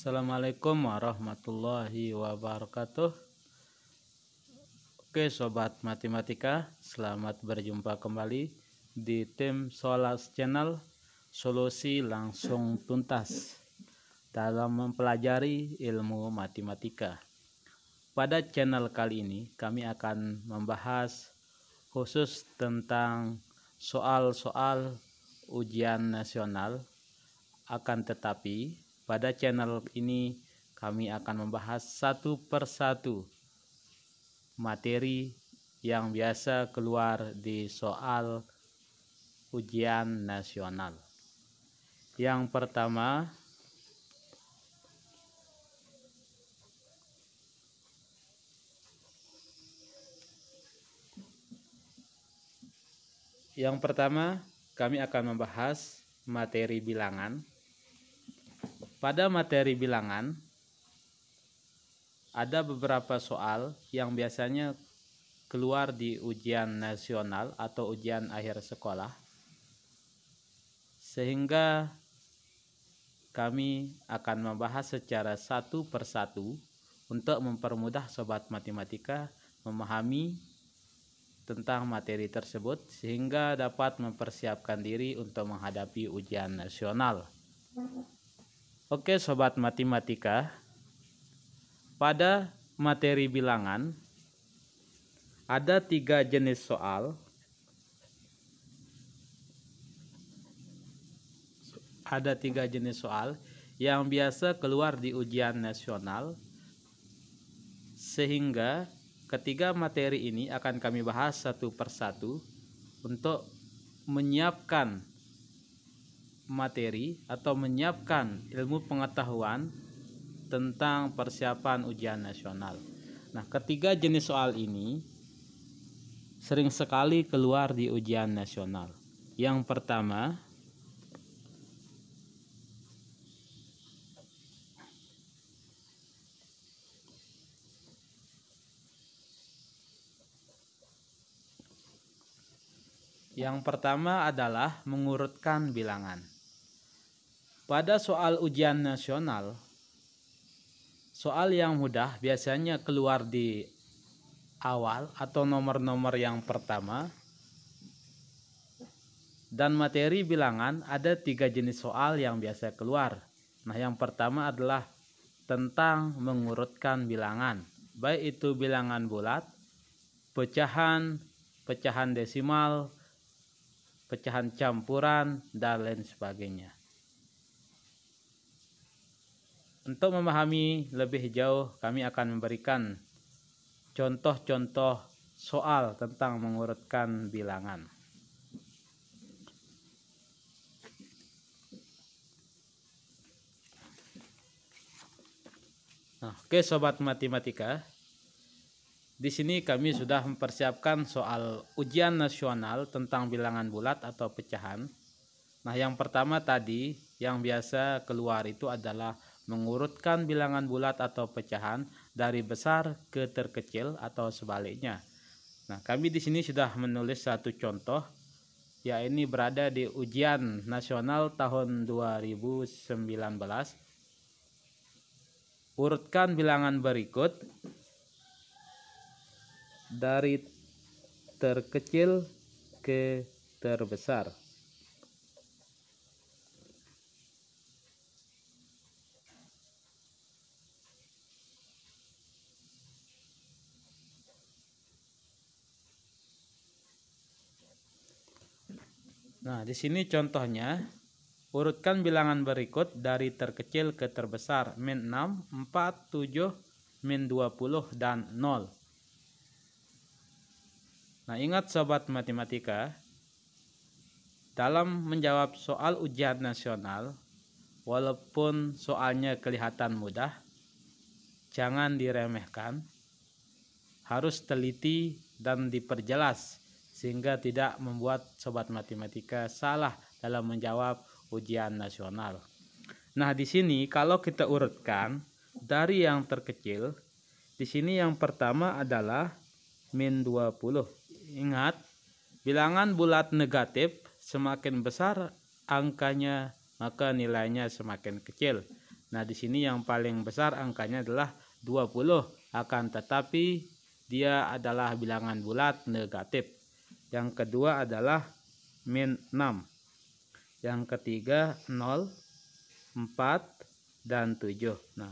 Assalamualaikum warahmatullahi wabarakatuh. Oke sobat matematika, selamat berjumpa kembali di tim Solas Channel, solusi langsung tuntas dalam mempelajari ilmu matematika. Pada channel kali ini kami akan membahas khusus tentang soal-soal ujian nasional. Akan tetapi pada channel ini kami akan membahas satu persatu materi yang biasa keluar di soal ujian nasional. Yang pertama kami akan membahas materi bilangan. Pada materi bilangan ada beberapa soal yang biasanya keluar di ujian nasional atau ujian akhir sekolah, sehingga kami akan membahas secara satu persatu untuk mempermudah sobat matematika memahami tentang materi tersebut sehingga dapat mempersiapkan diri untuk menghadapi ujian nasional. Oke sobat matematika, pada materi bilangan ada 3 jenis soal. Ada 3 jenis soal yang biasa keluar di ujian nasional, sehingga ketiga materi ini akan kami bahas satu persatu untuk menyiapkan materi atau menyiapkan ilmu pengetahuan tentang persiapan ujian nasional. Nah, ketiga jenis soal ini sering sekali keluar di ujian nasional. Yang pertama adalah mengurutkan bilangan. Pada soal ujian nasional, soal yang mudah biasanya keluar di awal atau nomor-nomor yang pertama. Dan materi bilangan ada 3 jenis soal yang biasa keluar. Nah, yang pertama adalah tentang mengurutkan bilangan, baik itu bilangan bulat, pecahan, pecahan desimal, pecahan campuran, dan lain sebagainya. Untuk memahami lebih jauh, kami akan memberikan contoh-contoh soal tentang mengurutkan bilangan. Nah, oke sobat matematika, di sini kami sudah mempersiapkan soal ujian nasional tentang bilangan bulat atau pecahan. Nah, yang pertama tadi yang biasa keluar itu adalah mengurutkan bilangan bulat atau pecahan dari besar ke terkecil atau sebaliknya. Nah, kami di sini sudah menulis satu contoh, yaitu berada di ujian nasional tahun 2019. Urutkan bilangan berikut dari terkecil ke terbesar. Nah, di sini contohnya, urutkan bilangan berikut dari terkecil ke terbesar: min 6, 4, 7, min 20, dan 0. Nah, ingat sobat matematika, dalam menjawab soal ujian nasional, walaupun soalnya kelihatan mudah, jangan diremehkan, harus teliti dan diperjelas sehingga tidak membuat sobat matematika salah dalam menjawab ujian nasional. Nah, di sini kalau kita urutkan dari yang terkecil, di sini yang pertama adalah min 20. Ingat, bilangan bulat negatif semakin besar angkanya, maka nilainya semakin kecil. Nah, di sini yang paling besar angkanya adalah 20, akan tetapi dia adalah bilangan bulat negatif. Yang kedua adalah min 6. Yang ketiga 0, 4, dan 7. Nah,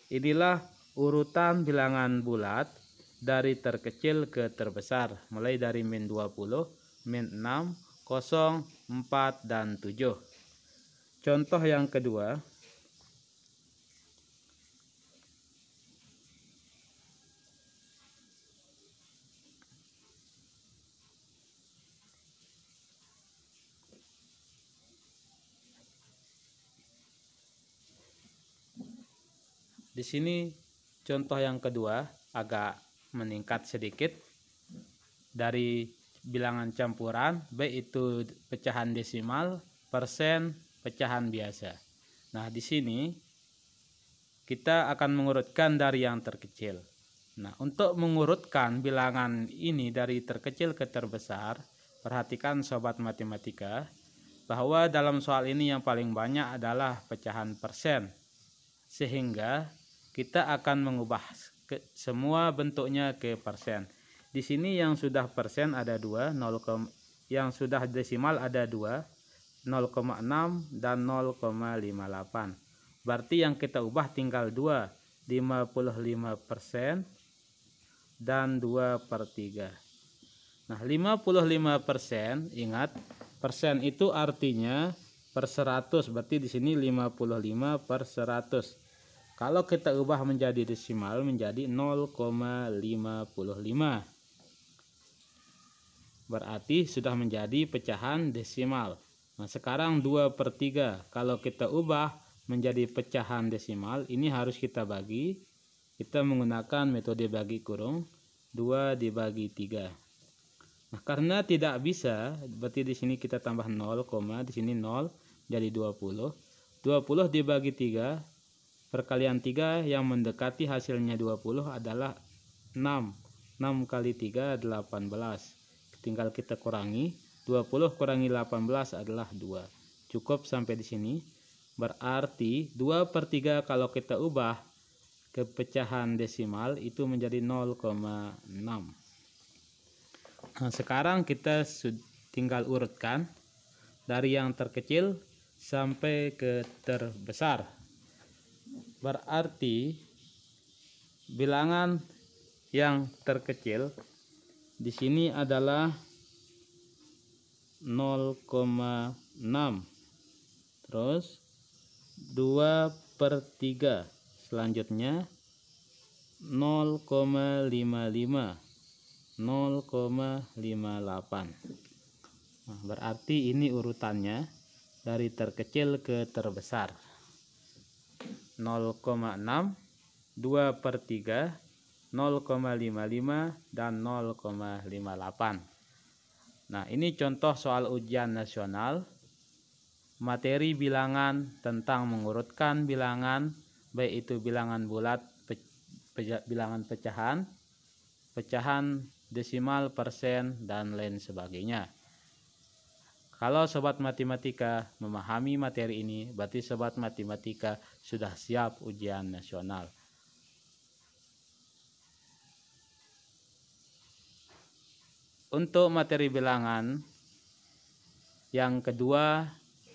inilah urutan bilangan bulat dari terkecil ke terbesar, mulai dari min 20, min 6, 0, 4, dan 7. Contoh yang kedua, di sini contoh yang kedua agak meningkat sedikit dari bilangan campuran, baik itu pecahan desimal, persen, pecahan biasa. Nah, di sini kita akan mengurutkan dari yang terkecil. Nah, untuk mengurutkan bilangan ini dari terkecil ke terbesar, perhatikan sobat matematika bahwa dalam soal ini yang paling banyak adalah pecahan persen. Sehingga kita akan mengubah semua bentuknya ke persen. Di sini yang sudah persen ada 2, yang sudah desimal ada 2, 0,6 dan 0,58. Berarti yang kita ubah tinggal 2, 55% dan 2/3. Nah, 55%, ingat persen itu artinya per 100, berarti di sini 55/100. Kalau kita ubah menjadi desimal menjadi 0,55. Berarti sudah menjadi pecahan desimal. Nah, sekarang 2/3. Kalau kita ubah menjadi pecahan desimal, ini harus kita bagi. Kita menggunakan metode bagi kurung, 2 dibagi 3. Nah, karena tidak bisa, berarti di sini kita tambah 0, di sini 0 jadi 20. 20 dibagi 3, perkalian 3 yang mendekati hasilnya 20 adalah 6. 6 kali 3 18. Tinggal kita kurangi, 20 kurangi 18 adalah 2. Cukup sampai di sini. Berarti 2/3 kalau kita ubah ke pecahan desimal itu menjadi 0,6. Nah, sekarang kita tinggal urutkan dari yang terkecil sampai ke terbesar. Berarti bilangan yang terkecil di sini adalah 0,6. Terus 2/3. Selanjutnya 0,55. 0,58. Nah, berarti ini urutannya dari terkecil ke terbesar. 0,6, 2/3, 0,55, dan 0,58. Nah, ini contoh soal ujian nasional materi bilangan tentang mengurutkan bilangan, baik itu bilangan bulat, bilangan pecahan, pecahan desimal, persen, dan lain sebagainya. Kalau sobat matematika memahami materi ini, berarti sobat matematika sudah siap ujian nasional. Untuk materi bilangan yang kedua,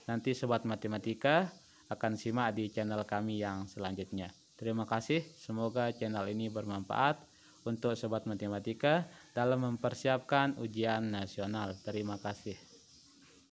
nanti sobat matematika akan simak di channel kami yang selanjutnya. Terima kasih, semoga channel ini bermanfaat untuk sobat matematika dalam mempersiapkan ujian nasional. Terima kasih.